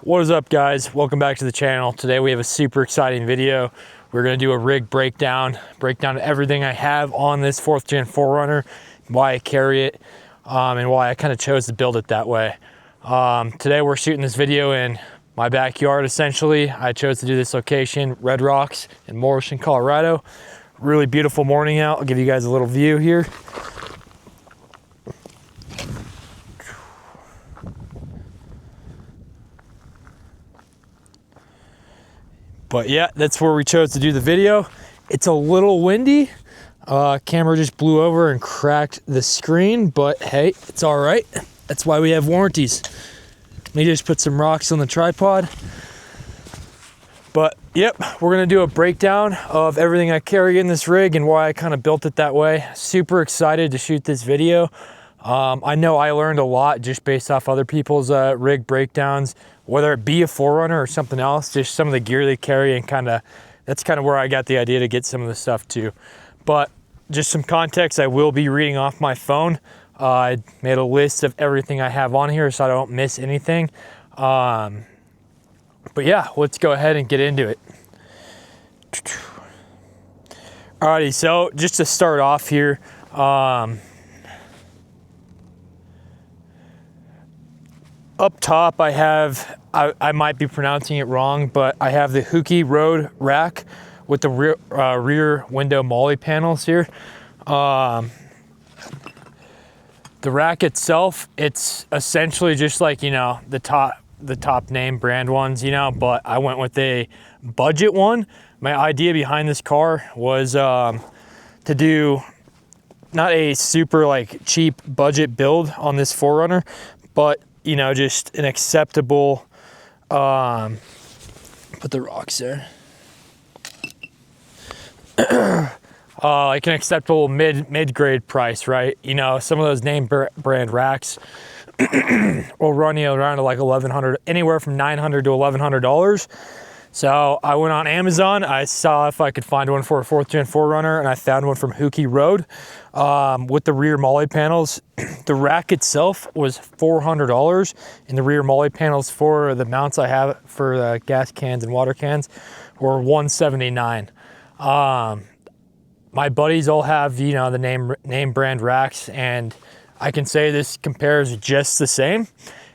What is up, guys? Welcome back to the channel. Today we have a super exciting video. We're going to do a rig breakdown of everything I have on this 4th gen 4Runner, why I carry it, and why I kind of chose to build it that way. Today we're shooting this video in my backyard. Essentially, I chose to do this location, Red Rocks in Morrison, Colorado. Really beautiful morning out. I'll give you guys a little view here. But yeah, that's where we chose to do the video. It's a little windy. Camera just blew over and cracked the screen, but hey, it's all right. That's why we have warranties. Let me just put some rocks on the tripod. But yep, we're gonna do a breakdown of everything I carry in this rig and why I kind of built it that way. Super excited to shoot this video. I know I learned a lot just based off other people's rig breakdowns, whether it be a 4Runner or something else, just some of the gear they carry, and that's kind of where I got the idea to get some of the stuff too. But just some context, I will be reading off my phone. I made a list of everything I have on here so I don't miss anything. But yeah, let's go ahead and get into it. Alrighty, so just to start off here, up top, I have, I might be pronouncing it wrong, but I have the Hookey Road rack with the rear window MOLLE panels here. The rack itself, it's essentially just like, you know, the top name brand ones, you know, but I went with a budget one. My idea behind this car was to do not a super like cheap budget build on this 4Runner, but you know, just an acceptable, put the rocks there. Like an acceptable mid-grade price, right? You know, some of those name brand racks will run you around to like $1,100, anywhere from $900 to $1,100. So I went on Amazon. I saw if I could find one for a 4th gen 4Runner, and I found one from Hookey Road with the rear MOLLE panels. The rack itself was $400, and the rear MOLLE panels for the mounts I have for the gas cans and water cans were $179. My buddies all have, you know, the name brand racks, and I can say this compares just the same.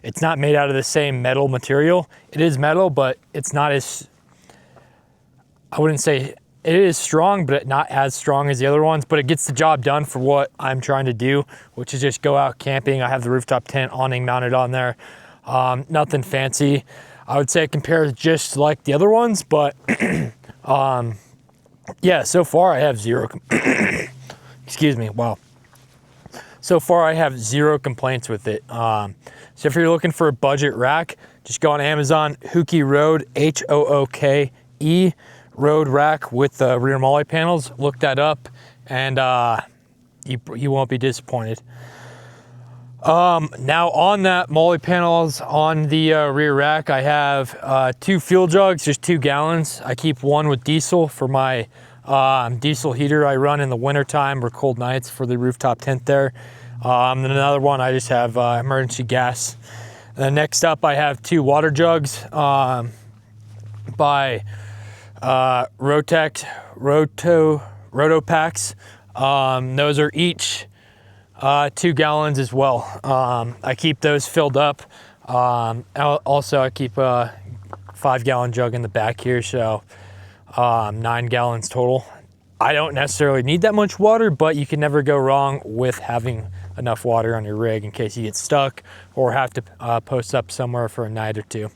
It's not made out of the same metal material. It is metal, but it's not as, I wouldn't say, it is strong, but not as strong as the other ones, but it gets the job done for what I'm trying to do, which is just go out camping. I have the rooftop tent awning mounted on there. Nothing fancy. I would say it compares just like the other ones, but yeah, so far I have zero, excuse me, wow. So far I have zero complaints with it. So if you're looking for a budget rack, just go on Amazon, Hookey Road, H-O-O-K-E, Road rack with the rear MOLLE panels. Look that up, and you won't be disappointed. Now on that MOLLE panels on the rear rack, I have 2 fuel jugs, just 2 gallons. I keep one with diesel for my diesel heater I run in the winter time or cold nights for the rooftop tent there. Then another one, I just have emergency gas. And then next up, I have 2 water jugs by Rotopacks. Those are each 2 gallons as well. I keep those filled up. Also, I keep a 5-gallon jug in the back here, so 9 gallons total. I don't necessarily need that much water, but you can never go wrong with having enough water on your rig in case you get stuck or have to post up somewhere for a night or two.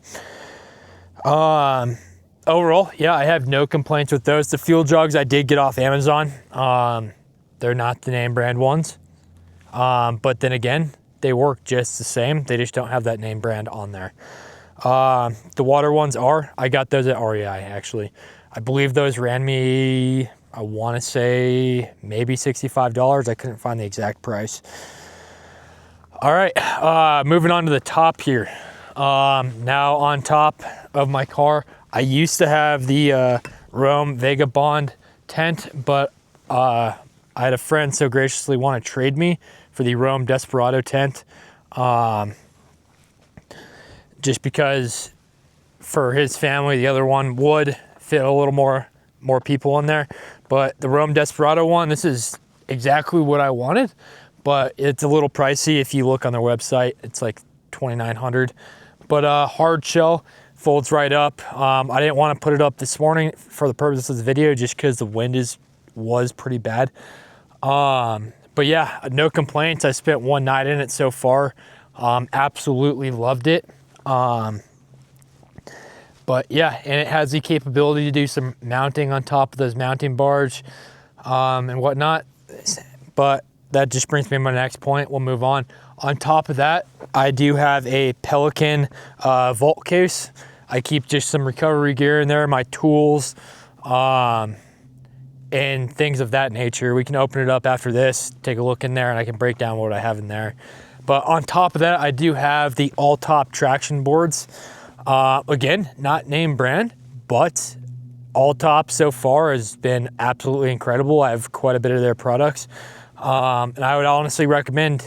Overall, yeah, I have no complaints with those. The fuel jugs I did get off Amazon. They're not the name brand ones. But then again, they work just the same. They just don't have that name brand on there. The water ones I got those at REI actually. I believe those ran me, I want to say maybe $65. I couldn't find the exact price. All right, moving on to the top here. Now on top of my car, I used to have the Rome Vagabond tent, but I had a friend so graciously want to trade me for the Rome Desperado tent. just because for his family, the other one would fit a little more people in there. But the Rome Desperado one, this is exactly what I wanted, but it's a little pricey. If you look on their website, it's like $2,900. But hard shell, folds right up. I didn't want to put it up this morning for the purpose of the video just because the wind was pretty bad. But yeah, no complaints. I spent one night in it so far. Absolutely loved it. But yeah, and it has the capability to do some mounting on top of those mounting bars and whatnot. But that just brings me to my next point. We'll move on. On top of that, I do have a Pelican vault case. I keep just some recovery gear in there, my tools, and things of that nature. We can open it up after this, take a look in there, and I can break down what I have in there. But on top of that, I do have the all-top traction boards. Again, not name brand, but all top so far has been absolutely incredible. I have quite a bit of their products. And I would honestly recommend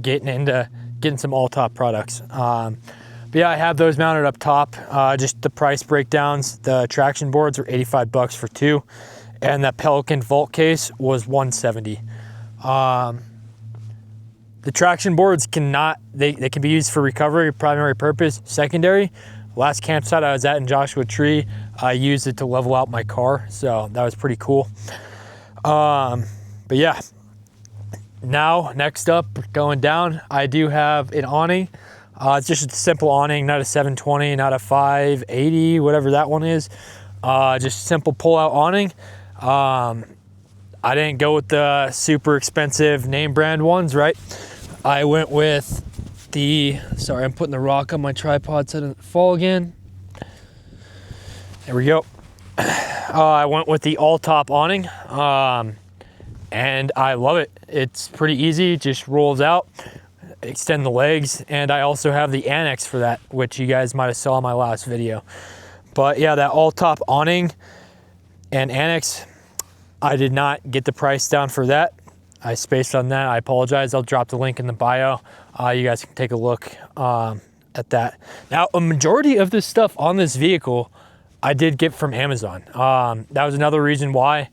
getting some all top products. But yeah, I have those mounted up top. Just the price breakdowns, the traction boards are $85 for two, and that Pelican vault case was $170. The traction boards they can be used for recovery, primary purpose, secondary. Last campsite I was at in Joshua Tree, I used it to level out my car, so that was pretty cool. But yeah, now next up, going down, I do have an awning. It's just a simple awning, not a 720, not a 580, whatever that one is. Just simple pull-out awning. I didn't go with the super expensive name brand ones, right? I went with sorry, I'm putting the rock on my tripod so it doesn't fall again. There we go. I went with the all-top awning, and I love it. It's pretty easy, just rolls out, extend the legs, and I also have the annex for that, which you guys might have saw in my last video. But yeah, that all-top awning and annex, I did not get the price down for that. I spaced on that. I apologize. I'll drop the link in the bio. You guys can take a look at that. Now, a majority of this stuff on this vehicle I did get from Amazon. That was another reason why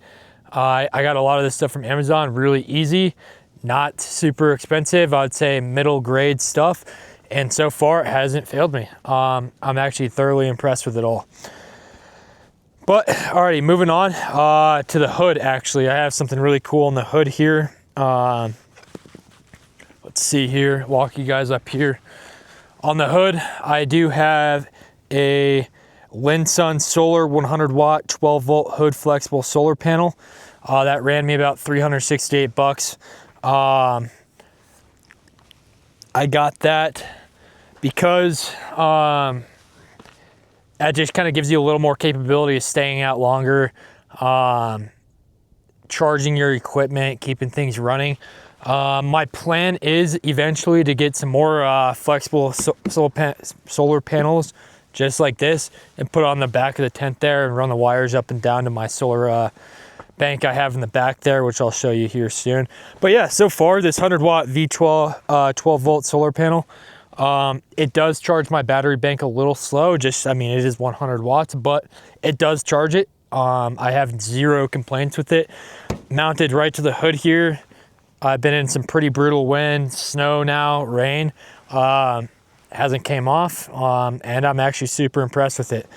I got a lot of this stuff from Amazon. Really easy, not super expensive. I would say middle grade stuff. And so far, it hasn't failed me. I'm actually thoroughly impressed with it all. But alrighty, moving on to the hood. Actually, I have something really cool on the hood here. Let's see here, walk you guys up here. On the hood, I do have a Linsun Solar 100 watt, 12 volt hood flexible solar panel. That ran me about $368. I got that because that just kind of gives you a little more capability of staying out longer, charging your equipment, keeping things running. My plan is eventually to get some more flexible solar panels just like this and put it on the back of the tent there and run the wires up and down to my solar bank I have in the back there, which I'll show you here soon. But yeah, so far this 100 watt V12 12 volt solar panel, it does charge my battery bank a little slow. I mean, it is 100 watts, but it does charge it. I have zero complaints with it. Mounted right to the hood here. I've been in some pretty brutal wind, snow now, rain. Hasn't came off, and I'm actually super impressed with it.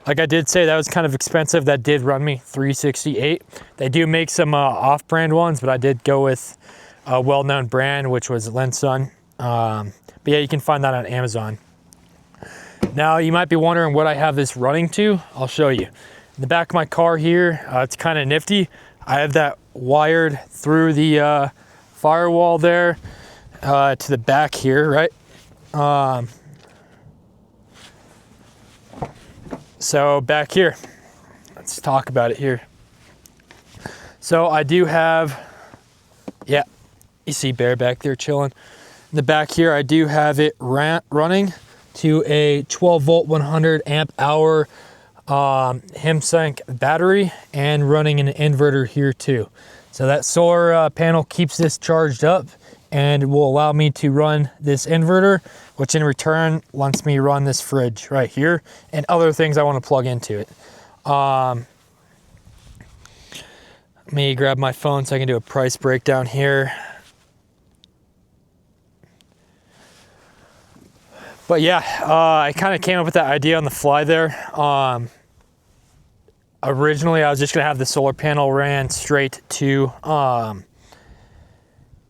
Like I did say, that was kind of expensive. That did run me $368. They do make some off-brand ones, but I did go with a well-known brand, which was Linsun. But yeah, you can find that on Amazon. Now, you might be wondering what I have this running to. I'll show you. In the back of my car here, it's kind of nifty. I have that wired through the firewall there to the back here, right? So back here, let's talk about it here. So I do have, yeah, you see Bear back there chilling. In the back here, I do have it running to a 12 volt 100 amp hour HIMSync battery and running an inverter here too. So that solar panel keeps this charged up and it will allow me to run this inverter, which in return lets me run this fridge right here and other things I want to plug into it. Let me grab my phone so I can do a price breakdown here. But yeah, I kind of came up with that idea on the fly there. Originally, I was just gonna have the solar panel ran straight to,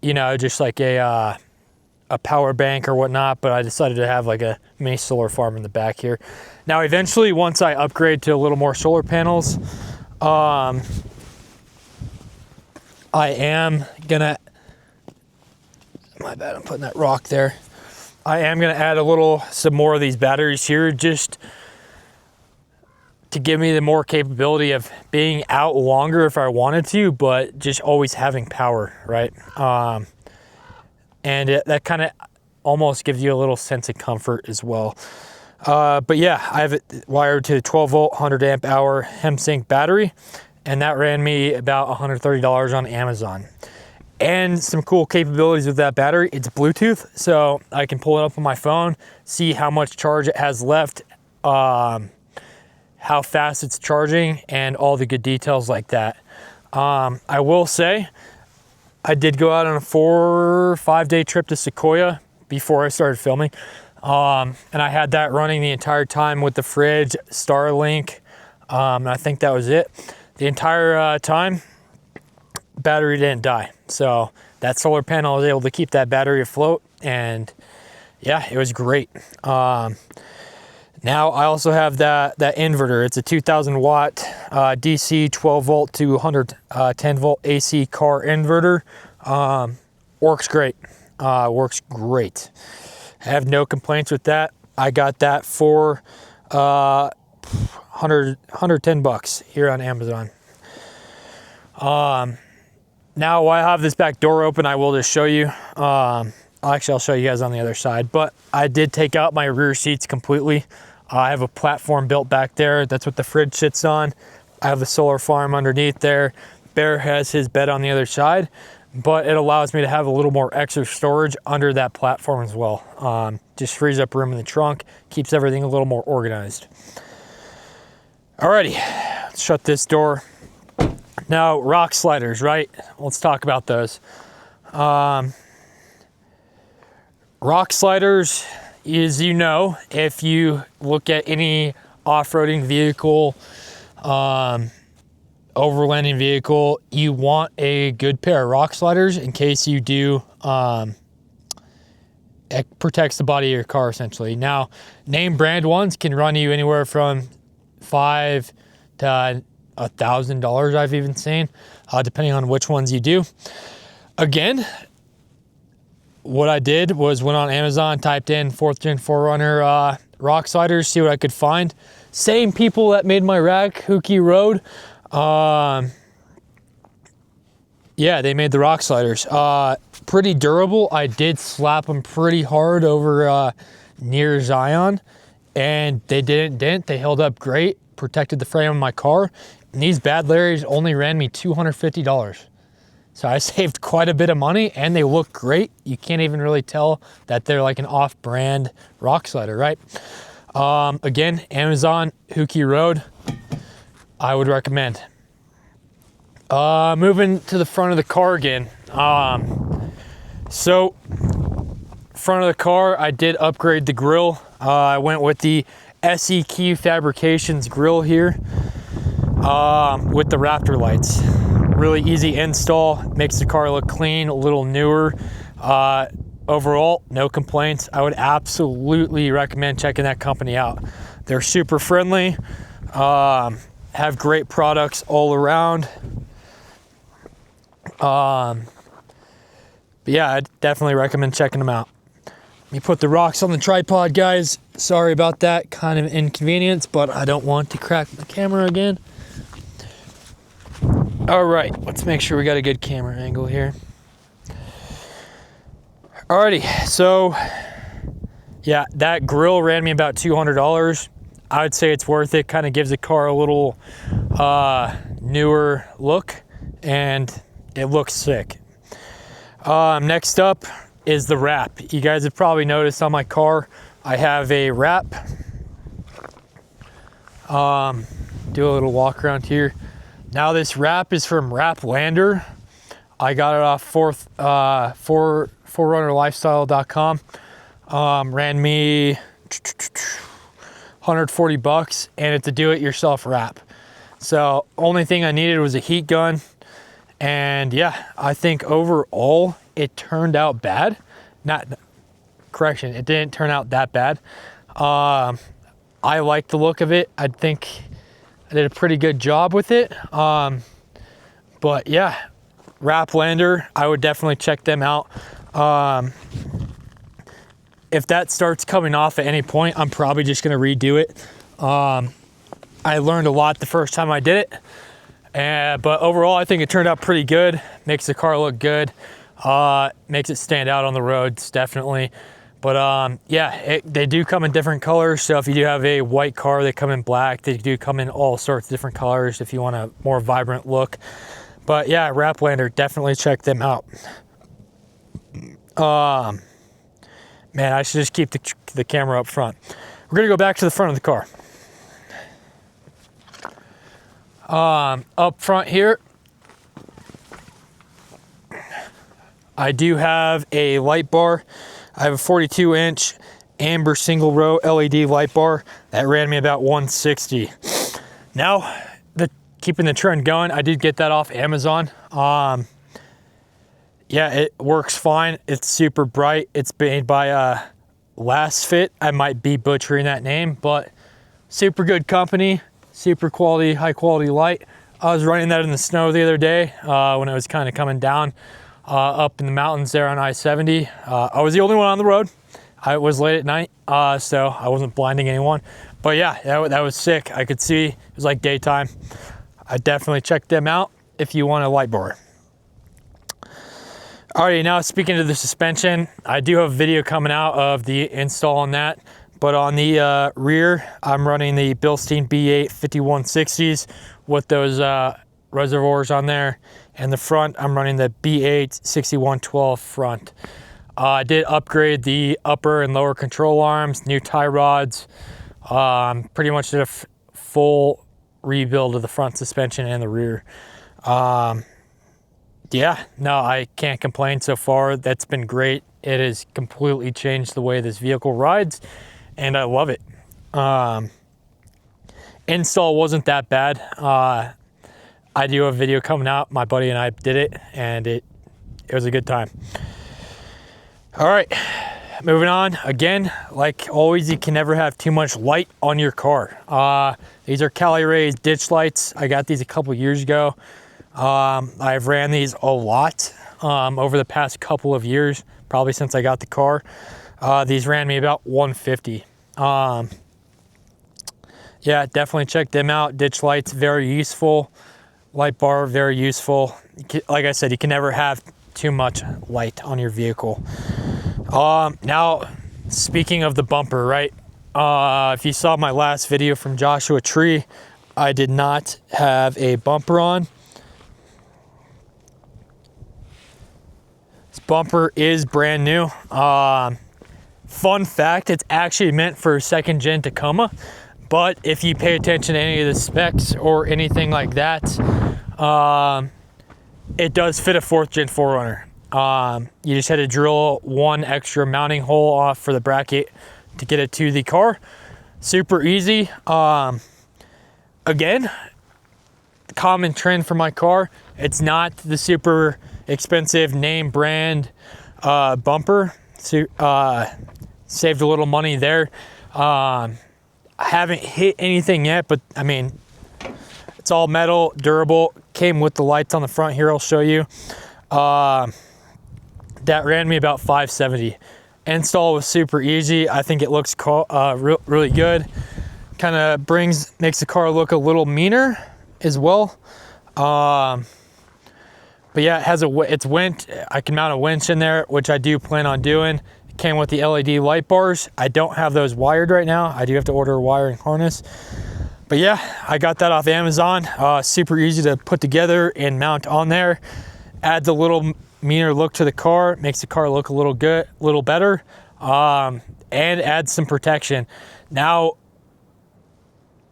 you know, just like a power bank or whatnot, but I decided to have like a mini solar farm in the back here. Now, eventually, once I upgrade to a little more solar panels, I am gonna, my bad, I'm putting that rock there. I am gonna add some more of these batteries here, just to give me the more capability of being out longer if I wanted to, but just always having power, right? And that kind of almost gives you a little sense of comfort as well. But yeah, I have it wired to a 12 volt, 100 amp hour HemSync battery, and that ran me about $130 on Amazon. And some cool capabilities with that battery, it's Bluetooth, so I can pull it up on my phone, see how much charge it has left, how fast it's charging, and all the good details like that. I will say, I did go out on a 4 or 5 day trip to Sequoia before I started filming. And I had that running the entire time with the fridge, Starlink, and I think that was it. The entire time, battery didn't die. So that solar panel was able to keep that battery afloat, and yeah, it was great. Now I also have that inverter. It's a 2000 watt DC 12 volt to 110 volt AC car inverter. Works great. Works great. I have no complaints with that. I got that for 110 bucks here on Amazon. Now while I have this back door open, I will just show you. Actually, I'll show you guys on the other side, but I did take out my rear seats completely. I have a platform built back there. That's what the fridge sits on. I have the solar farm underneath there. Bear has his bed on the other side, but it allows me to have a little more extra storage under that platform as well. Just frees up room in the trunk, keeps everything a little more organized. Alrighty, let's shut this door. Now, rock sliders, right? Let's talk about those. Rock sliders, as you know, if you look at any off-roading vehicle, overlanding vehicle, you want a good pair of rock sliders in case you do, it protects the body of your car essentially. Now, name brand ones can run you anywhere from $500 to $1,000 I've even seen, depending on which ones you do. Again, what I did was went on Amazon, typed in 4th gen 4Runner rock sliders, see what I could find. Same people that made my rack, Hookie Road. Yeah, they made the rock sliders. Pretty durable. I did slap them pretty hard over near Zion, and they didn't dent. They held up great, protected the frame of my car. And these bad Larrys only ran me $250. So I saved quite a bit of money, and they look great. You can't even really tell that they're like an off-brand rock slider, right? Again, Amazon, Hookie Road, I would recommend. Moving to the front of the car again. So, front of the car, I did upgrade the grill. I went with the SEQ Fabrications grill here with the Raptor lights. Really easy install, makes the car look clean, a little newer. Overall, no complaints. I would absolutely recommend checking that company out. They're super friendly, have great products all around. But yeah, I definitely recommend checking them out. Let me put the rocks on the tripod, guys. Sorry about that, kind of inconvenience, but I don't want to crack the camera again. All right, let's make sure we got a good camera angle here. Alrighty, so yeah, that grill ran me about $200. I would say it's worth it. Kind of gives the car a little newer look, and it looks sick. Next up is the wrap. You guys have probably noticed on my car, I have a wrap. Do a little walk around here. Now this wrap is from Wraplander. I got it off 4runnerlifestyle.com. Ran me 140 bucks, and it's a do-it-yourself wrap. So only thing I needed was a heat gun. And yeah, I think overall it turned out bad. Correction, it didn't turn out that bad. I like the look of it. I think I did a pretty good job with it. But yeah, Wraplander, I would definitely check them out. If that starts coming off at any point, I'm probably just gonna redo it. I learned a lot the first time I did it. But overall, I think it turned out pretty good. Makes the car look good. Makes it stand out on the roads, definitely. But yeah, they do come in different colors. So if you do have a white car, they come in black. They do come in all sorts of different colors if you want a more vibrant look. But yeah, Wraplander, definitely check them out. Man, I should just keep the camera up front. We're gonna go back to the front of the car. Up front here, I do have a light bar. I have a 42-inch amber single row LED light bar that ran me about 160. Now, keeping the trend going, I did get that off Amazon. Yeah, it works fine. It's super bright. It's made by Last Fit. I might be butchering that name, but super good company, super quality, high quality light. I was running that in the snow the other day when it was kind of coming down up in the mountains there on I-70. I was the only one on the road. I was late at night, so I wasn't blinding anyone. But yeah, that was sick. I could see, it was like daytime. I definitely check them out if you want a light bar. Alrighty, now speaking of the suspension, I do have a video coming out of the install on that. But on the rear, I'm running the Bilstein B8 5160s with those reservoirs on there. And the front, I'm running the B8 6112 front. I did upgrade the upper and lower control arms, new tie rods. Pretty much did a full rebuild of the front suspension and the rear. Yeah, no, I can't complain so far. That's been great. It has completely changed the way this vehicle rides, and I love it. Install wasn't that bad. I do have a video coming out. My buddy and I did it, and it was a good time. All right, moving on. Again, like always, you can never have too much light on your car. These are Cali Ray's ditch lights. I got these a couple years ago. I've ran these a lot over the past couple of years, probably since I got the car. These ran me about 150. Yeah, definitely check them out. Ditch lights, very useful. Light bar, very useful. Like I said, you can never have too much light on your vehicle. Now, speaking of the bumper, right? If you saw my last video from Joshua Tree, I did not have a bumper on. This bumper is brand new. Fun fact, it's actually meant for second gen Tacoma, but if you pay attention to any of the specs or anything like that, it does fit a 4th gen 4Runner. You just had to drill one extra mounting hole off for the bracket to get it to the car. Super easy. Again, common trend for my car. It's not the super expensive name brand bumper. Saved a little money there. I haven't hit anything yet, but I mean, it's all metal, durable. Came with the lights on the front here, I'll show you. That ran me about 570. Install was super easy. I think it looks really good. Kind of makes the car look a little meaner as well. But yeah, it has it's winch. I can mount a winch in there, which I do plan on doing. It came with the LED light bars. I don't have those wired right now. I do have to order a wiring harness. But yeah, I got that off Amazon. Super easy to put together and mount on there. Adds a little meaner look to the car, makes the car look a little better, and adds some protection. Now,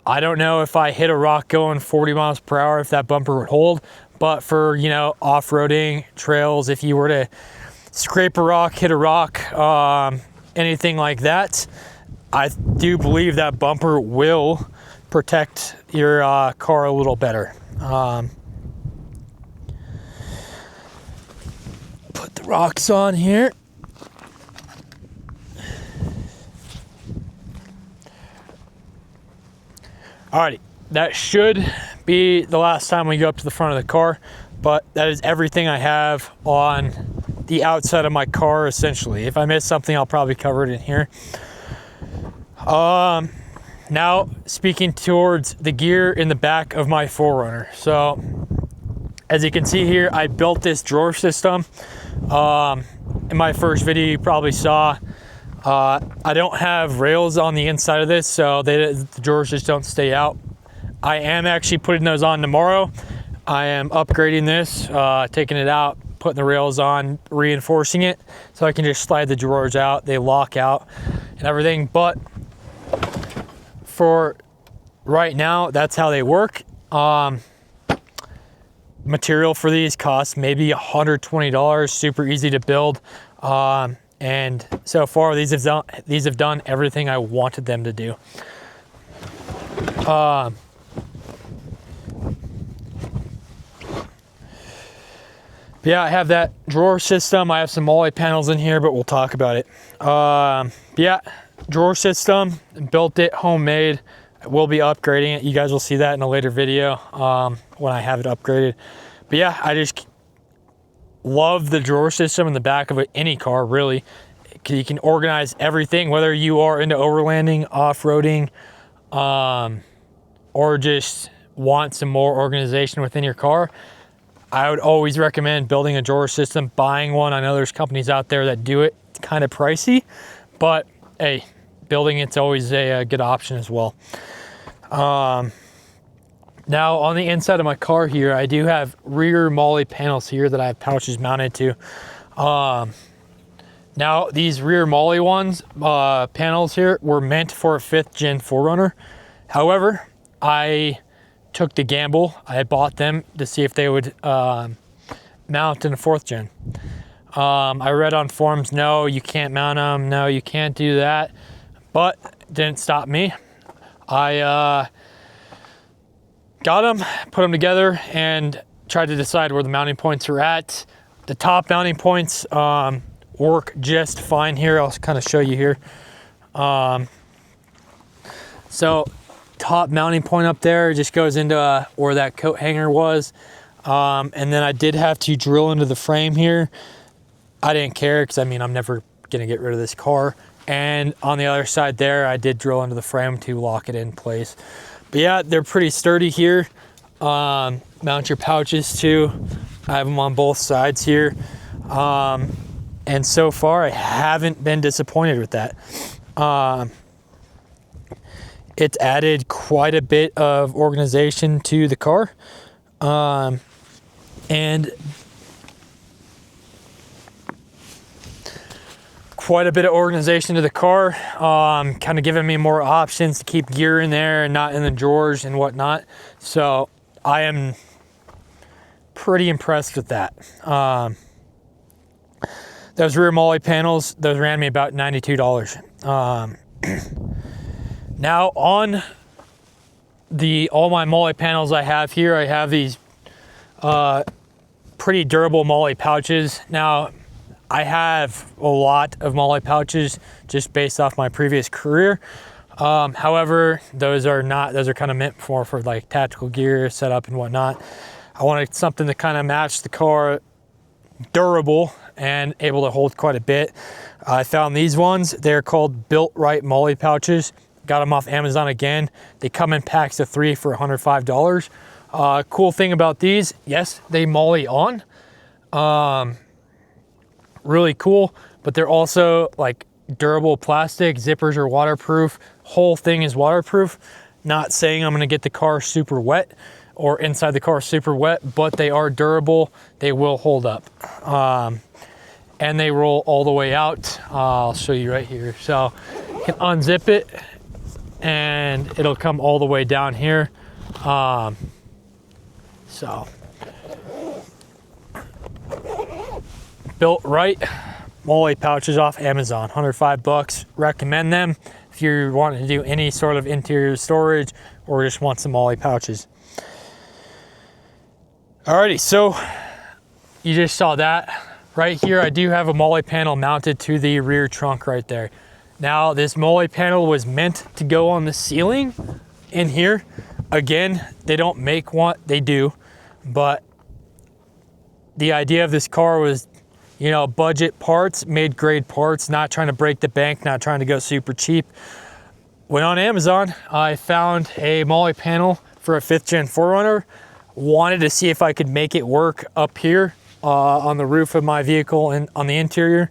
I don't know if I hit a rock going 40 miles per hour, if that bumper would hold, but for, you know, off-roading trails, if you were to scrape a rock, hit a rock, anything like that, I do believe that bumper will protect your car a little better. Put the rocks on here. Alrighty, that should be the last time we go up to the front of the car, but that is everything I have on the outside of my car, essentially. If I miss something, I'll probably cover it in here. Now, speaking towards the gear in the back of my 4Runner. So, as you can see here, I built this drawer system. In my first video, you probably saw, I don't have rails on the inside of this, so the drawers just don't stay out. I am actually putting those on tomorrow. I am upgrading this, taking it out, putting the rails on, reinforcing it, so I can just slide the drawers out. They lock out and everything, but for right now, that's how they work. Material for these costs maybe $120, super easy to build. And so far, these have done everything I wanted them to do. Yeah, I have that drawer system. I have some MOLLE panels in here, but we'll talk about it. Yeah, drawer system, built it homemade. I will be upgrading it. You guys will see that in a later video when I have it upgraded. But yeah, I just love the drawer system in the back of any car, really. You can organize everything, whether you are into overlanding, off-roading, or just want some more organization within your car. I would always recommend building a drawer system, buying one. I know there's companies out there that do it. It's kind of pricey, but hey, building it's always a good option as well. Now on the inside of my car here, I do have rear MOLLE panels here that I have pouches mounted to. Now these rear MOLLE ones, panels here were meant for a 5th gen 4Runner. However, I took the gamble. I bought them to see if they would mount in a 4th gen. I read on forums, no, you can't mount them. No, you can't do that. But it didn't stop me. I got them, put them together, and tried to decide where the mounting points are at. The top mounting points work just fine here. I'll kind of show you here. So top mounting point up there just goes into where that coat hanger was. And then I did have to drill into the frame here. I didn't care because I mean, I'm never gonna get rid of this car. And on the other side there, I did drill into the frame to lock it in place. But yeah, they're pretty sturdy here. Mount your pouches too. I have them on both sides here. And so far I haven't been disappointed with that. It's added quite a bit of organization to the car. And quite a bit of organization to the car, kind of giving me more options to keep gear in there and not in the drawers and whatnot. So I am pretty impressed with that. Those rear MOLLE panels, those ran me about $92. Now on all my MOLLE panels I have here, I have these pretty durable MOLLE pouches. Now I have a lot of MOLLE pouches just based off my previous career. However, those are kind of meant for like tactical gear setup and whatnot. I wanted something to kind of match the car, durable and able to hold quite a bit. I found these ones. They're called Built Right MOLLE pouches. Got them off Amazon again. They come in packs of 3 for $105. Cool thing about these, yes, they MOLLE on. Really cool, but they're also like durable plastic. Zippers are waterproof. Whole thing is waterproof. Not saying I'm gonna get the car super wet or inside the car super wet, but they are durable. They will hold up. And they roll all the way out. I'll show you right here. So you can unzip it and it'll come all the way down here. So built right, MOLLE pouches off Amazon, 105 bucks. Recommend them if you're wanting to do any sort of interior storage or just want some MOLLE pouches. Alrighty, so you just saw that. Right here, I do have a MOLLE panel mounted to the rear trunk right there. Now, this MOLLE panel was meant to go on the ceiling in here. Again, they don't make one, they do, but the idea of this car was, you know, budget parts, mid-grade parts, not trying to break the bank, not trying to go super cheap. Went on Amazon, I found a MOLLE panel for a 5th gen 4Runner. Wanted to see if I could make it work up here on the roof of my vehicle and on the interior.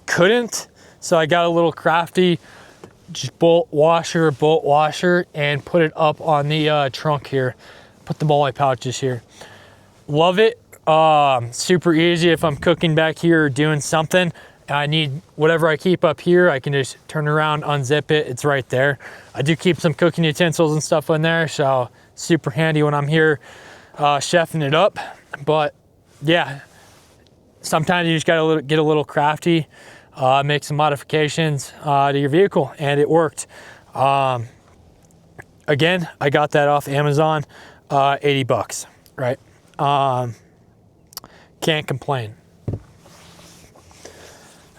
Couldn't, so I got a little crafty, just bolt washer, and put it up on the trunk here. Put the MOLLE pouches here. Love it. Super easy if I'm cooking back here or doing something. I need whatever I keep up here, I can just turn around, unzip it, it's right there. I do keep some cooking utensils and stuff in there, so super handy when I'm here chefing it up. But yeah, sometimes you just gotta get a little crafty, make some modifications to your vehicle, and it worked. Again, I got that off Amazon, 80 bucks, right? Can't complain.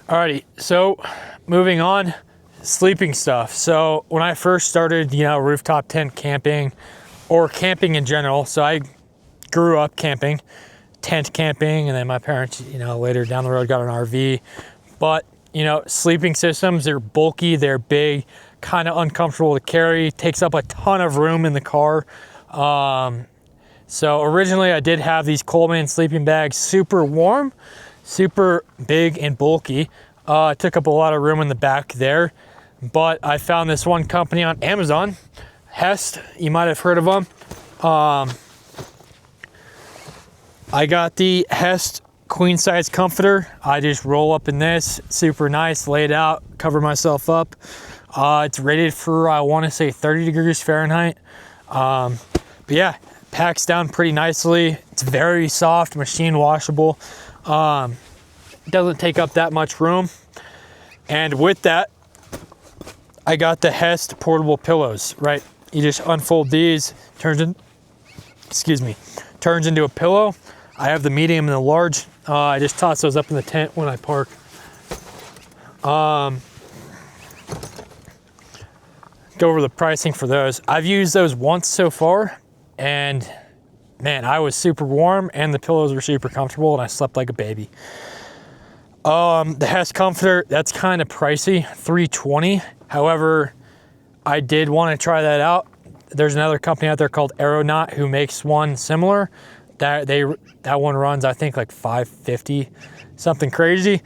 Alrighty, so moving on, sleeping stuff. So when I first started, you know, rooftop tent camping or camping in general, so I grew up camping, tent camping, and then my parents, you know, later down the road got an RV. But, you know, sleeping systems, they're bulky, they're big, kind of uncomfortable to carry, takes up a ton of room in the car. So originally I did have these Coleman sleeping bags, super warm, super big and bulky. Took up a lot of room in the back there. But I found this one company on Amazon, Hest, you might have heard of them. I got the Hest queen size comforter. I just roll up in this, super nice, lay it out, cover myself up. It's rated for, I want to say 30 degrees Fahrenheit. But yeah, packs down pretty nicely. It's very soft, machine washable. Doesn't take up that much room. And with that, I got the Hest portable pillows, right? You just unfold these, turns into a pillow. I have the medium and the large. I just toss those up in the tent when I park. Go over the pricing for those. I've used those once so far, and man, I was super warm and the pillows were super comfortable and I slept like a baby. The Hest comforter, that's kind of pricey, $320. However, I did want to try that out. There's another company out there called Aeronaut who makes one similar. That one runs, I think, like $550, something crazy.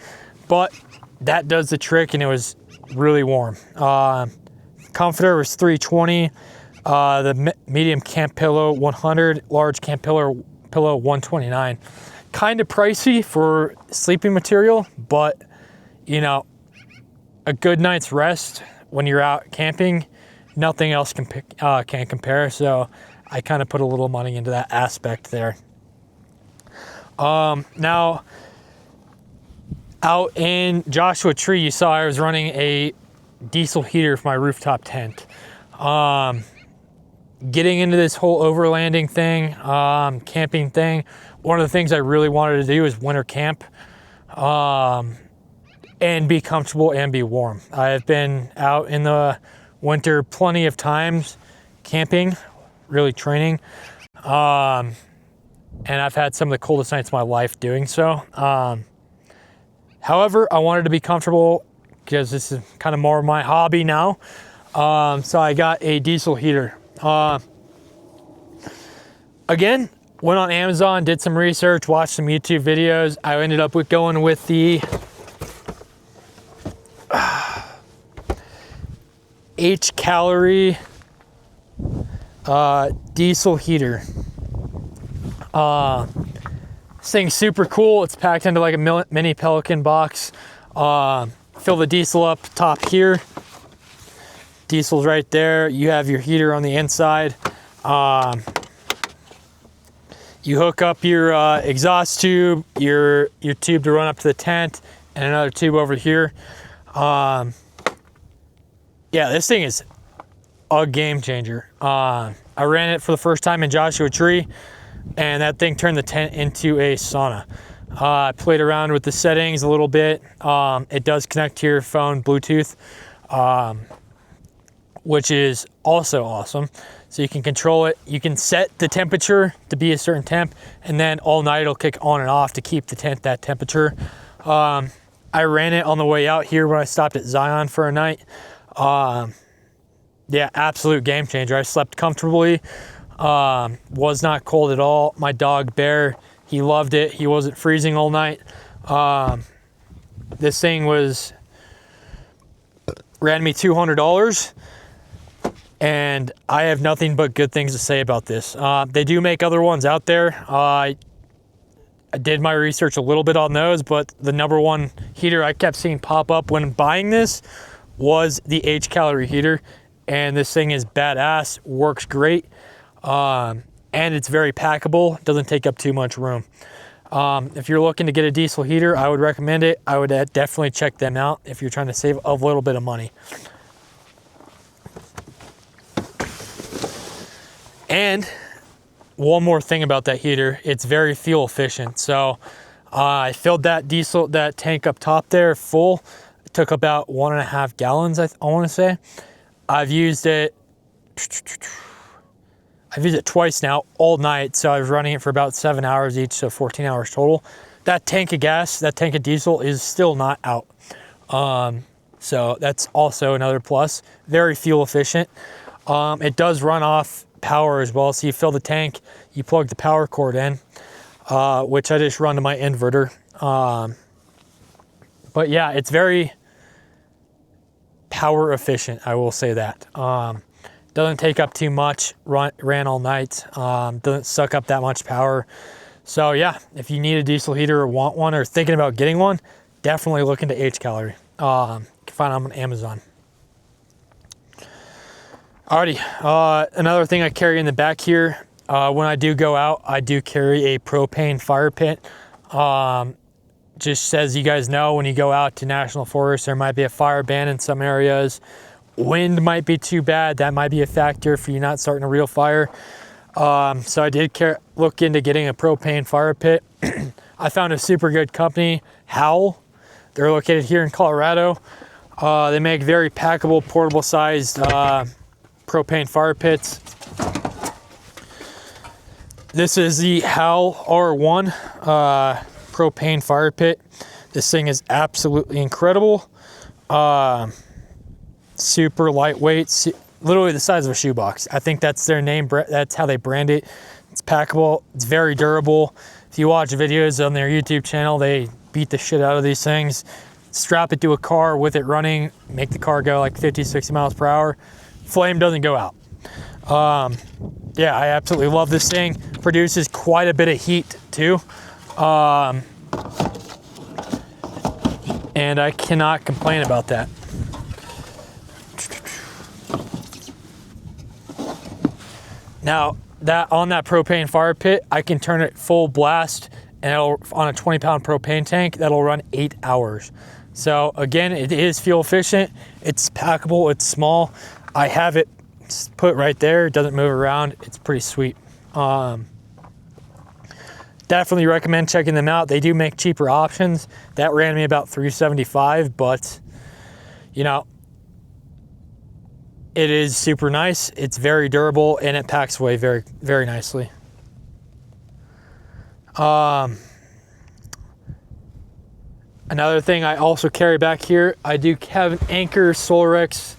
But that does the trick, and it was really warm. Comforter was $320. The medium camp pillow, $100. Large camp pillow, $129. Kind of pricey for sleeping material, but you know, a good night's rest when you're out camping, nothing else can compare. So I kind of put a little money into that aspect there. Now, out in Joshua Tree, you saw I was running a diesel heater for my rooftop tent. Getting into this whole overlanding thing, camping thing, one of the things I really wanted to do is winter camp, and be comfortable and be warm. I've been out in the winter plenty of times camping, really training, and I've had some of the coldest nights of my life doing so. However, I wanted to be comfortable because this is kind of more of my hobby now. So I got a diesel heater. Again, went on Amazon, did some research, watched some YouTube videos. I ended up going with the H calorie diesel heater. This thing's super cool. It's packed into like a mini Pelican box. Fill the diesel up top here. Diesel's right there. You have your heater on the inside. You hook up your exhaust tube, your tube to run up to the tent, and another tube over here. Yeah, this thing is a game changer. I ran it for the first time in Joshua Tree, and that thing turned the tent into a sauna. I played around with the settings a little bit. It does connect to your phone Bluetooth, which is also awesome. So you can control it. You can set the temperature to be a certain temp, and then all night it'll kick on and off to keep the tent that temperature. I ran it on the way out here when I stopped at Zion for a night. Yeah, absolute game changer. I slept comfortably. Was not cold at all. My dog Bear, he loved it. He wasn't freezing all night. This thing ran me $200, and I have nothing but good things to say about this. They do make other ones out there. I did my research a little bit on those, but the number one heater I kept seeing pop up when buying this was the H calorie heater, and this thing is badass, works great, and it's very packable, doesn't take up too much room. If you're looking to get a diesel heater, I would recommend it. I would definitely check them out if you're trying to save a little bit of money. And one more thing about that heater, it's very fuel efficient. So I filled that tank up top there full. It took about 1.5 gallons, I want to say. I've used it twice now all night. So I was running it for about 7 hours each, so 14 hours total. That tank of gas, that tank of diesel is still not out. So that's also another plus. Very fuel efficient. It does run off power as well. So you fill the tank, you plug the power cord in, which I just run to my inverter. But yeah, it's very power efficient, I will say that. Doesn't take up too much, ran all night, doesn't suck up that much power. So yeah, if you need a diesel heater or want one or thinking about getting one, definitely look into H calorie. You can find them on Amazon. Alrighty, another thing I carry in the back here, when I do go out, I do carry a propane fire pit. Just as you guys know, when you go out to national forests, there might be a fire ban in some areas. Wind might be too bad. That might be a factor for you not starting a real fire. So I did look into getting a propane fire pit. I found a super good company, Howl. They're located here in Colorado. They make very packable, portable sized propane fire pits. This is the Howl R1 propane fire pit. This thing is absolutely incredible. Super lightweight, literally the size of a shoebox. I think that's their name. That's how they brand it. It's packable. It's very durable. If you watch videos on their YouTube channel, they beat the shit out of these things. Strap it to a car with it running, make the car go like 50, 60 miles per hour. Flame doesn't go out. Yeah, I absolutely love this thing. Produces quite a bit of heat too. And I cannot complain about that. Now, on that propane fire pit, I can turn it full blast, and on a 20-pound propane tank, that'll run 8 hours. So again, it is fuel efficient. It's packable. It's small. I have it put right there. It doesn't move around. It's pretty sweet. Definitely recommend checking them out. They do make cheaper options. That ran me about $375, but you know, it is super nice. It's very durable, and it packs away very, very nicely. Another thing I also carry back here, I do have an Anchor Solrex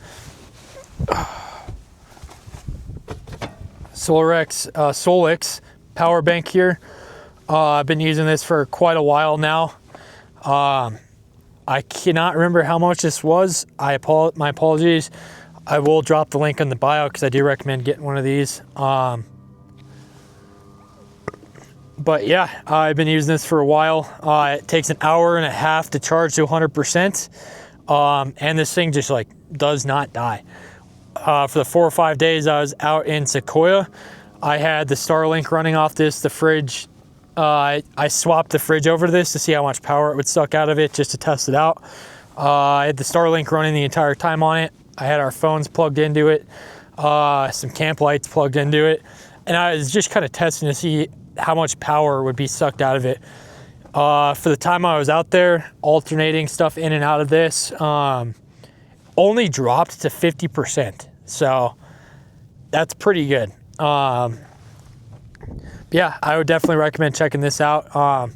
power bank here. I've been using this for quite a while now. I cannot remember how much this was. My apologies. I will drop the link in the bio because I do recommend getting one of these. But yeah, I've been using this for a while. It takes an hour and a half to charge to 100%. And this thing just like does not die. For the 4 or 5 days I was out in Sequoia, I had the Starlink running off this, the fridge. I swapped the fridge over to this to see how much power it would suck out of it, just to test it out. I had the Starlink running the entire time on it. I had our phones plugged into it, some camp lights plugged into it, and I was just kind of testing to see how much power would be sucked out of it. For the time I was out there, alternating stuff in and out of this, only dropped to 50%. So that's pretty good. Yeah, I would definitely recommend checking this out.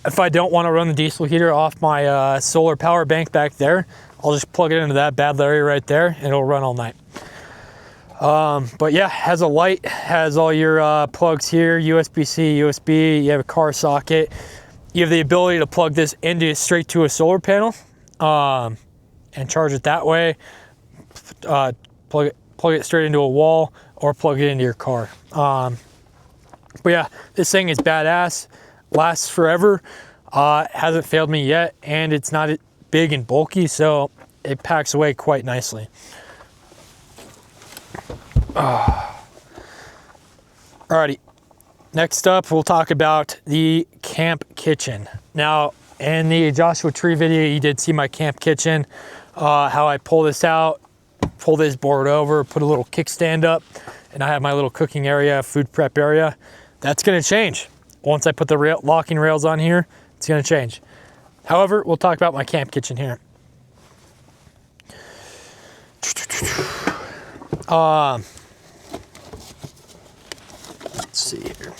If I don't want to run the diesel heater off my solar power bank back there, I'll just plug it into that bad area right there and it'll run all night. But yeah, has a light, has all your plugs here, USB-C, USB, you have a car socket. You have the ability to plug this straight to a solar panel and charge it that way. Plug it straight into a wall or plug it into your car. But yeah, this thing is badass, lasts forever, hasn't failed me yet, and it's not big and bulky, so it packs away quite nicely. Alrighty, next up we'll talk about the camp kitchen. Now, in the Joshua Tree video, you did see my camp kitchen, how I pull this out, pull this board over, put a little kickstand up, and I have my little cooking area, food prep area. That's gonna change. Once I put the locking rails on here, it's gonna change. However, we'll talk about my camp kitchen here. Let's see here.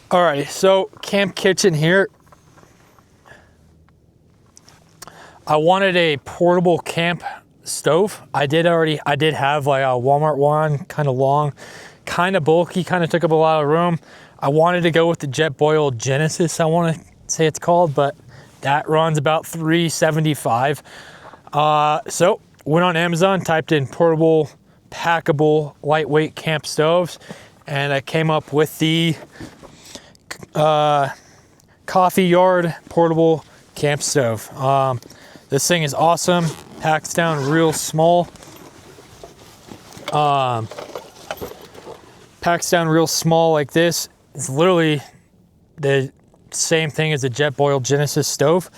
Alrighty, so camp kitchen here. I wanted a portable camp stove. I did have like a Walmart one, kind of long, kind of bulky, kind of took up a lot of room. I wanted to go with the Jetboil Genesis, I want to say it's called, but that runs about $375. So went on Amazon, typed in portable, packable, lightweight camp stoves, and I came up with the Coffee Yard portable camp stove. This thing is awesome, packs down real small. Packs down real small like this. It's literally the same thing as a Jetboil Genesis stove,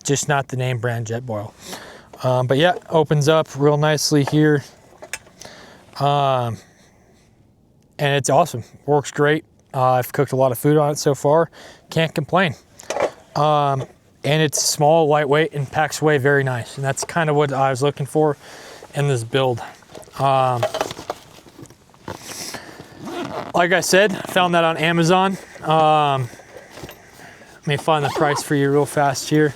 just not the name brand Jetboil. But yeah, opens up real nicely here. And it's awesome, works great. I've cooked a lot of food on it so far, can't complain. And it's small, lightweight, and packs away very nice. And that's kind of what I was looking for in this build. Like I said, found that on Amazon. Let me find the price for you real fast here.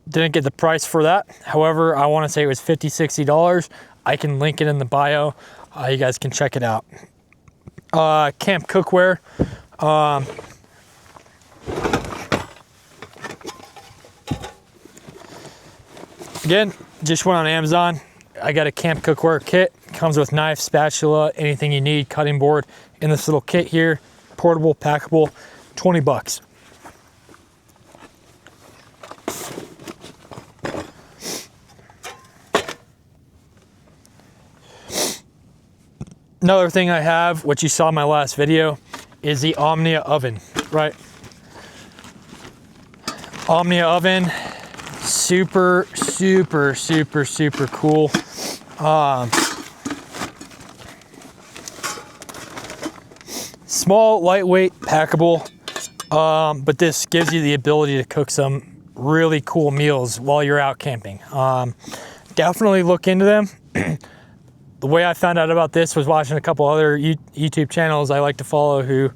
Didn't get the price for that. However, I want to say it was $50, $60. I can link it in the bio. You guys can check it out. Camp cookware. Again, just went on Amazon. I got a camp cookware kit. Comes with knife, spatula, anything you need, cutting board in this little kit here. Portable, packable, 20 bucks. Another thing I have, which you saw in my last video, is the Omnia oven, right? Omnia oven, super, super, super, super cool. Small, lightweight, packable, but this gives you the ability to cook some really cool meals while you're out camping. Definitely look into them. The way I found out about this was watching a couple other YouTube channels I like to follow who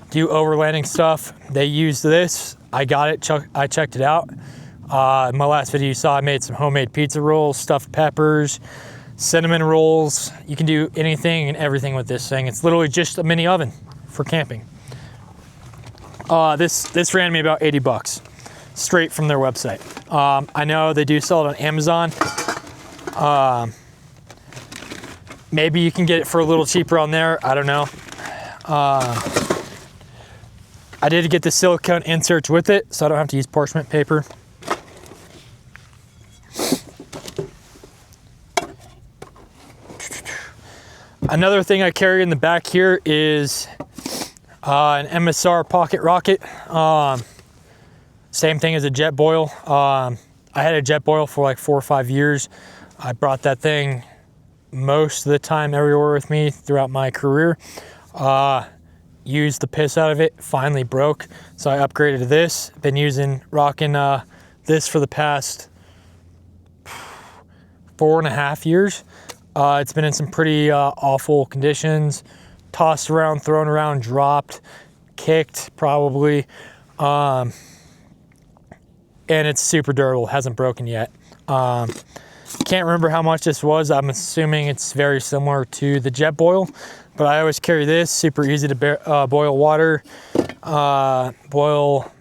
do overlanding stuff. They use this I got it, I checked it out. In my last video you saw I made some homemade pizza rolls, stuffed peppers, cinnamon rolls. You can do anything and everything with this thing. It's literally just a mini oven for camping. This ran me about 80 bucks straight from their website. I know they do sell it on Amazon. Maybe you can get it for a little cheaper on there. I don't know. I did get the silicone inserts with it, so I don't have to use parchment paper. Another thing I carry in the back here is an MSR pocket rocket. Same thing as a jet boil. I had a jet boil for like 4 or 5 years. I brought that thing most of the time everywhere with me throughout my career. Used the piss out of it, finally broke. So I upgraded to this. Been rocking this for the past 4.5 years. It's been in some pretty awful conditions. Tossed around, thrown around, dropped, kicked probably. And it's super durable, hasn't broken yet. Can't remember how much this was. I'm assuming it's very similar to the jet boil, but I always carry this. Super easy to boil water, boil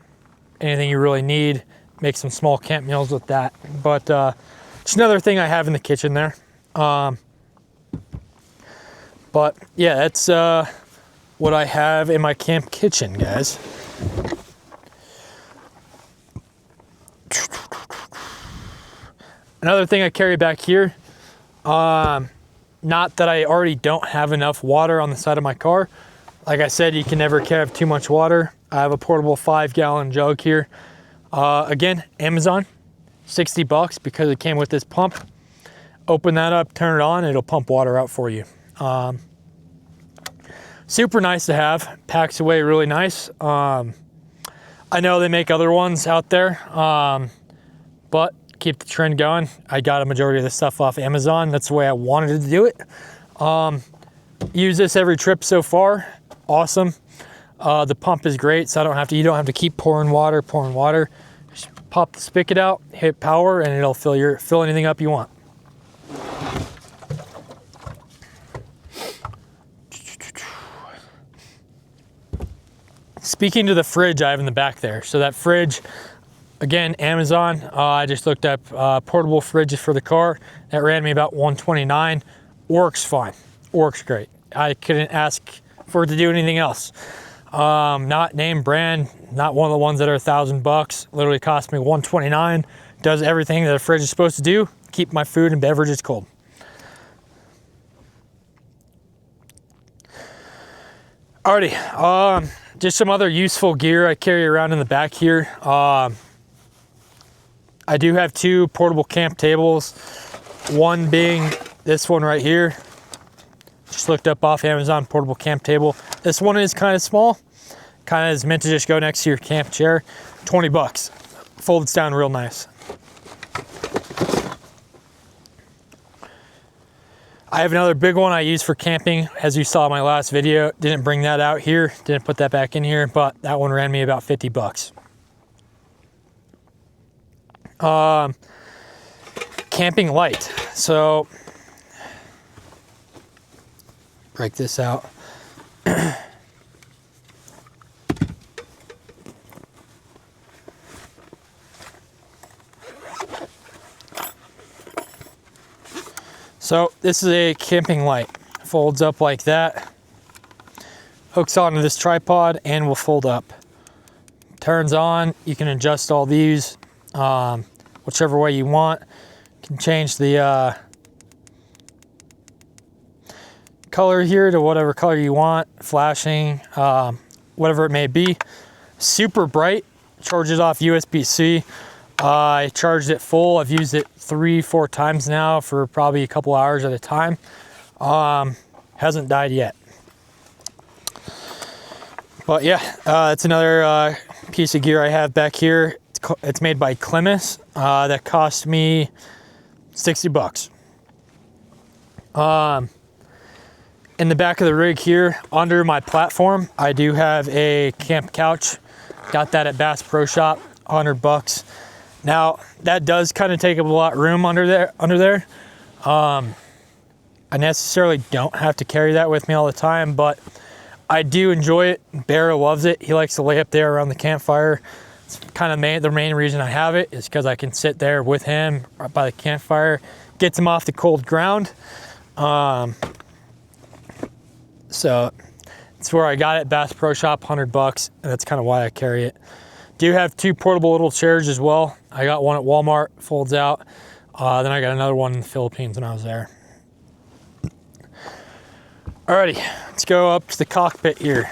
anything you really need, make some small camp meals with that. But just another thing I have in the kitchen there. But yeah, that's what I have in my camp kitchen, guys. Another thing I carry back here, not that I already don't have enough water on the side of my car. Like I said, you can never have too much water. I have a portable 5-gallon jug here. Again, Amazon, 60 bucks because it came with this pump. Open that up, turn it on, it'll pump water out for you. Super nice to have, packs away really nice. I know they make other ones out there, but keep the trend going. I got a majority of the stuff off Amazon. That's the way I wanted to do it. Use this every trip so far. Awesome. The pump is great, so you don't have to keep pouring water. Just pop the spigot out, hit power, and it'll fill anything up you want. Speaking to the fridge I have in the back there. So that fridge, again, Amazon. I just looked up portable fridges for the car. That ran me about $129. Works fine. Works great. I couldn't ask for it to do anything else. Not name brand, not one of the ones that are $1,000. Literally cost me $129. Does everything that a fridge is supposed to do. Keep my food and beverages cold. Alrighty, just some other useful gear I carry around in the back here. I do have 2 portable camp tables. One being this one right here. Just looked up off Amazon, portable camp table. This one is kind of small. Kind of is meant to just go next to your camp chair. 20 bucks. Folds down real nice. I have another big one I use for camping. As you saw in my last video, didn't bring that out here. Didn't put that back in here, but that one ran me about 50 bucks. Camping light. So, break this out. So this is a camping light. Folds up like that. Hooks onto this tripod and will fold up. Turns on. You can adjust all these whichever way you want. You can change the color here to whatever color you want. Flashing, whatever it may be. Super bright. Charges off USB-C. I charged it full. I've used it 3-4 times now for probably a couple hours at a time. Hasn't died yet. But yeah, it's another piece of gear I have back here. It's made by Clemis. That cost me 60 bucks. In the back of the rig here, under my platform, I do have a camp couch. Got that at Bass Pro Shop, $100. Now that does kind of take up a lot of room under there. I necessarily don't have to carry that with me all the time, but I do enjoy it. Bear loves it. He likes to lay up there around the campfire. It's kind of the main reason I have it is because I can sit there with him right by the campfire, gets him off the cold ground. So it's where I got it, Bass Pro Shop, $100, and that's kind of why I carry it. Do have 2 portable little chairs as well. I got one at Walmart, folds out. Then I got another one in the Philippines when I was there. Alrighty, let's go up to the cockpit here.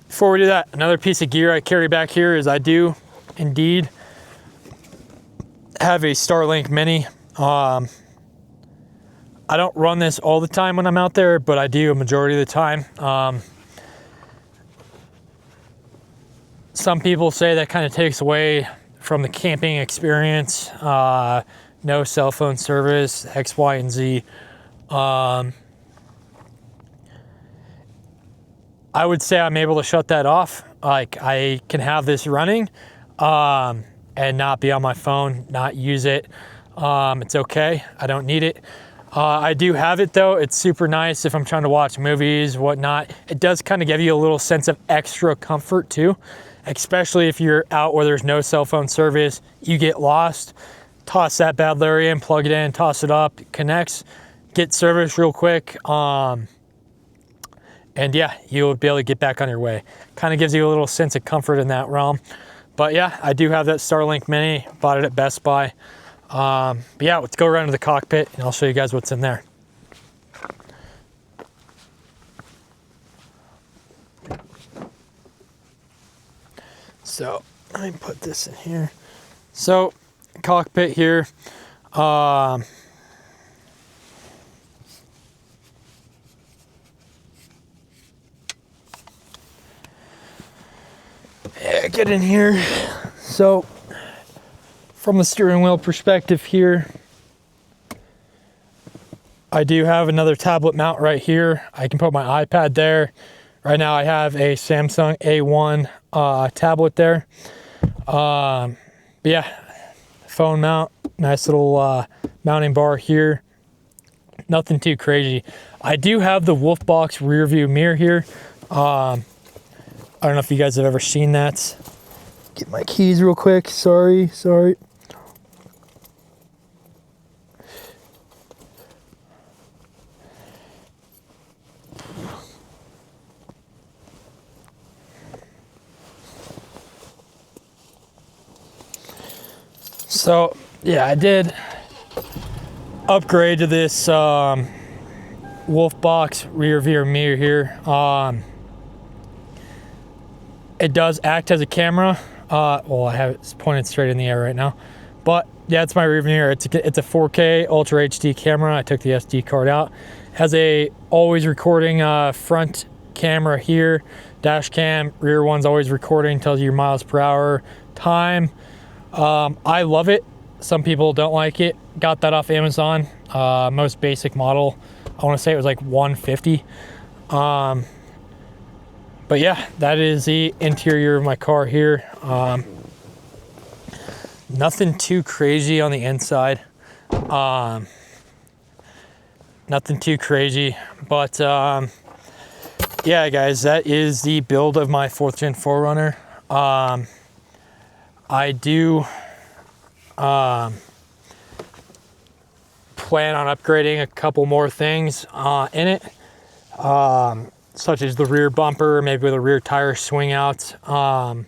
Before we do that, another piece of gear I carry back here is I do indeed have a Starlink Mini. I don't run this all the time when I'm out there, but I do a majority of the time. Some people say that kind of takes away from the camping experience. No cell phone service, X, Y, and Z. I would say I'm able to shut that off. Like, I can have this running and not be on my phone, not use it. It's okay. I don't need it. I do have it though. It's super nice if I'm trying to watch movies, whatnot. It does kind of give you a little sense of extra comfort too, especially if you're out where there's no cell phone service, you get lost. Toss that bad Larry in, plug it in, toss it up, it connects, get service real quick. And yeah, you'll be able to get back on your way. Kind of gives you a little sense of comfort in that realm. But yeah, I do have that Starlink Mini, bought it at Best Buy. But yeah, let's go around to the cockpit and I'll show you guys what's in there. So let me put this in here. So cockpit here. Yeah, get in here. So from the steering wheel perspective here, I do have another tablet mount right here. I can put my iPad there. Right now I have a Samsung A1 tablet there. But yeah, phone mount, nice little mounting bar here. Nothing too crazy. I do have the Wolfbox rear view mirror here. I don't know if you guys have ever seen that. Get my keys real quick. Sorry. So yeah, I did upgrade to this Wolfbox rear view mirror here. It does act as a camera. Well, I have it pointed straight in the air right now, but yeah, it's my rear view mirror. It's a 4K Ultra HD camera. I took the SD card out. Has a always recording front camera here, dash cam. Rear one's always recording, tells you your miles per hour, time. I love it. Some people don't like it. Got that off Amazon. Most basic model. I want to say it was like $150. But yeah, that is the interior of my car here. Nothing too crazy on the inside. Nothing too crazy, but yeah, guys, that is the build of my 4th gen 4Runner. I do plan on upgrading a couple more things in it, such as the rear bumper, maybe with a rear tire swing out. But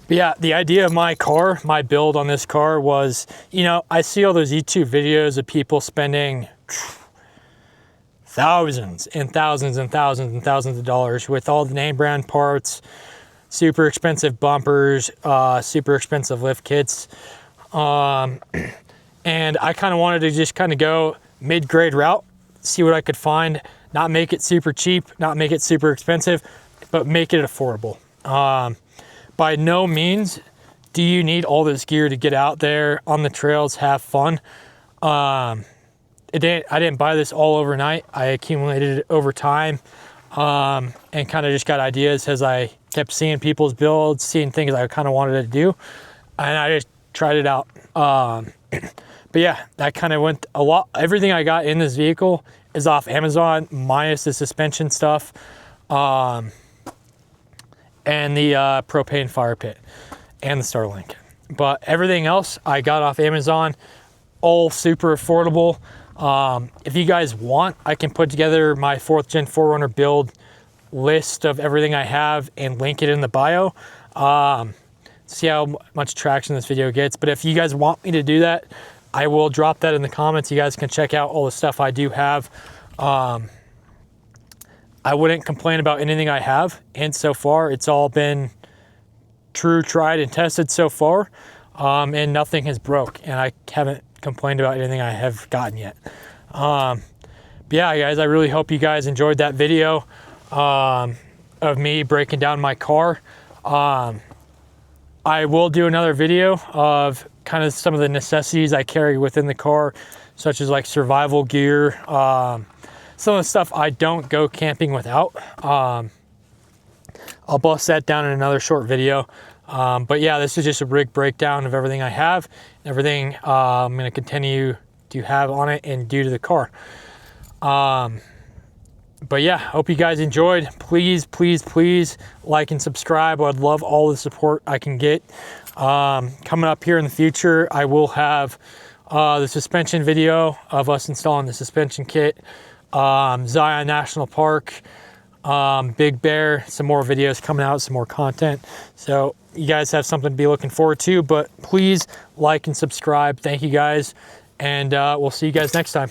yeah, the idea of my car, my build on this car was, you know, I see all those YouTube videos of people spending thousands and thousands and thousands and thousands of dollars with all the name brand parts, super expensive bumpers, super expensive lift kits. And I kind of wanted to just kind of go mid-grade route, see what I could find, not make it super cheap, not make it super expensive, but make it affordable. By no means do you need all this gear to get out there on the trails, have fun. I didn't buy this all overnight. I accumulated it over time, and kind of just got ideas as I kept seeing people's builds, seeing things I kind of wanted to do, and I just tried it out. But yeah, that kind of went a lot. Everything I got in this vehicle is off Amazon, minus the suspension stuff, and the propane fire pit and the Starlink. But everything else I got off Amazon, all super affordable. If you guys want, I can put together my 4th gen 4Runner build list of everything I have and link it in the bio. See how much traction this video gets. But if you guys want me to do that, I will drop that in the comments. You guys can check out all the stuff I do have. I wouldn't complain about anything I have, and so far it's all been true, tried and tested so far, and nothing has broke, and I haven't complained about anything I have gotten yet. But yeah, guys, I really hope you guys enjoyed that video of me breaking down my car. I will do another video of kind of some of the necessities I carry within the car, such as like survival gear, some of the stuff I don't go camping without. I'll bust that down in another short video. But yeah, this is just a rig breakdown of everything I have, everything I'm going to continue to have on it and do to the car. But yeah, hope you guys enjoyed. Please, please, please like and subscribe. I'd love all the support I can get. Coming up here in the future, I will have the suspension video of us installing the suspension kit, Zion National Park, Big Bear, some more videos coming out, some more content. So you guys have something to be looking forward to, but please like and subscribe. Thank you guys, and we'll see you guys next time.